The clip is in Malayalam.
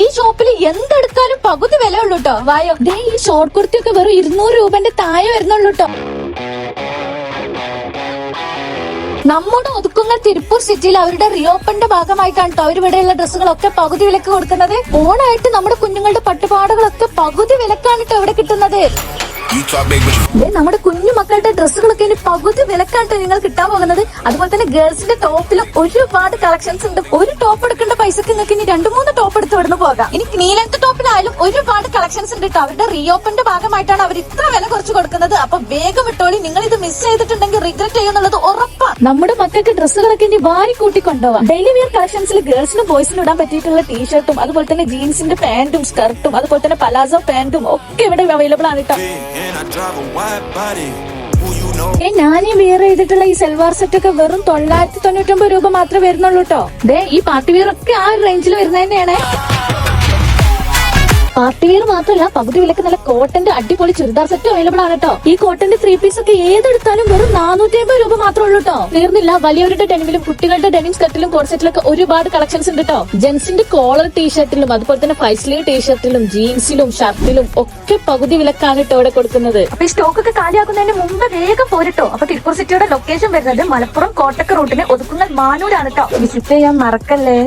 ഈ ഷോപ്പിൽ എന്തെടുത്താലും പകുതി വില ഉള്ളൂ കേട്ടോ. വായോ, ഈ ഷോർട്ട് കുർത്തിയൊക്കെ വെറും 200 രൂപന്റെ താഴെ വരുന്നുള്ളൂ കേട്ടോ. നമ്മുടെ ഒതുക്കുന്ന തിരുപ്പൂർ സിറ്റിയിൽ അവരുടെ റിയോപ്പന്റെ ഭാഗമായിട്ടാണ് കേട്ടോ അവരിവിടെയുള്ള ഡ്രസ്സുകളൊക്കെ പകുതി വിലക്ക് കൊടുക്കുന്നത്. ഓണായിട്ട് നമ്മുടെ കുഞ്ഞുങ്ങളുടെ പട്ടുപാടുകളൊക്കെ പകുതി വിലക്കാണ് കേട്ടോ ഇവിടെ കിട്ടുന്നത്. നമ്മുടെ കുഞ്ഞു മക്കളുടെ ഡ്രസ്സുകളൊക്കെ ഇനി പകുതി വിലക്കാണ് നിങ്ങൾ കിട്ടാൻ പോകുന്നത്. അതുപോലെ തന്നെ ഗേൾസിന്റെ ടോപ്പിലും ഒരുപാട് കളക്ഷൻസ് ഉണ്ട്. ഒരു ടോപ്പ് എടുക്കേണ്ട പൈസക്ക് നിങ്ങൾക്ക് ഇനി 2-3 ടോപ്പ് എടുത്ത് ഇവിടുന്ന് പോകാം. ഇനി നീലത്തെ ടോപ്പിലായാലും ഒരുപാട് കളക്ഷൻസ് ഉണ്ട് കേട്ടോ. അവരുടെ റിയോപ്പന്റെ ഭാഗമായിട്ടാണ് അവർ ഇത്ര വില കുറച്ച് കൊടുക്കുന്നത്. അപ്പൊ വേഗം വിട്ടോളി. നിങ്ങൾ ഇത് മിസ് ചെയ്തിട്ടുണ്ടെങ്കിൽ റിഗ്രറ്റ് ചെയ്യുന്നുള്ളത് ഉറപ്പാണ്. നമ്മുടെ മക്കൾക്ക് ഡ്രസ്സുകളൊക്കെ ഇനി വാരി കൂട്ടി കൊണ്ടുപോകാം. ഡെയിലി വിയർ കളക്ഷൻസിൽ ഗേൾസിനും ബോയ്സിനും ഇടാൻ പറ്റിയിട്ടുള്ള ടീഷർട്ടും അതുപോലെ തന്നെ ജീൻസിന്റെ പാന്റും സ്കർട്ടും അതുപോലെ തന്നെ പലാസോ പാന്റും ഒക്കെ ഇവിടെ അവൈലബിൾ ആണ് കേട്ടോ. ഞാനീ വെയർ ചെയ്തിട്ടുള്ള ഈ സെൽവാർ സെറ്റ് ഒക്കെ വെറും 999 രൂപ മാത്രമേ വരുന്നുള്ളൂ കേട്ടോ. ഈ പാർട്ടി വെയർ ഒക്കെ ആ ഒരു റേഞ്ചിൽ വരുന്നത് തന്നെയാണ്. പാർട്ടി വെയർ മാത്രമല്ല, പകുതി വിലക്ക് നല്ല കോട്ടന്റെ അടിപൊളി ചുരിദാർ സെറ്റ് അവൈലബിൾ ആണ് കേട്ടോ. ഈ കോട്ടന്റെ 3 പീസ് ഒക്കെ ഏതെടുത്താലും വെറും 450 രൂപ മാത്രമേ ഉള്ളൂ കേട്ടോ. തീർന്നില്ല, വലിയവരുടെ ഡെനിമിലും കുട്ടികളുടെ ഡെനിം സ്കർട്ടിലും കോട്ട് സെറ്റിലൊക്കെ ഒരുപാട് കളക്ഷൻസ് ഉണ്ട് കേട്ടോ. ജെൻസിന്റെ കോളർ ടീഷർട്ടിലും അതുപോലെ തന്നെ 5 സ്ലീവ് ടീഷർട്ടിലും ജീൻസിലും ഷർട്ടിലും ഒക്കെ പകുതി വിലക്കാണ് കേട്ടോ ഇവിടെ കൊടുക്കുന്നത്. അപ്പൊ ഈ സ്റ്റോക്ക് ഒക്കെ കാലിയാക്കുന്നതിന് മുമ്പ് വേഗം പോരട്ടോ. അപ്പൊ തിരുപ്പൂർ സിറ്റിയുടെ ലൊക്കേഷൻ വരുന്നത് മലപ്പുറം കോട്ടക്ക റൂട്ടിന് ഒതുക്കുന്ന മാനൂരാണ് കേട്ടോ. വിസിറ്റ് ചെയ്യാൻ മറക്കല്ലേ.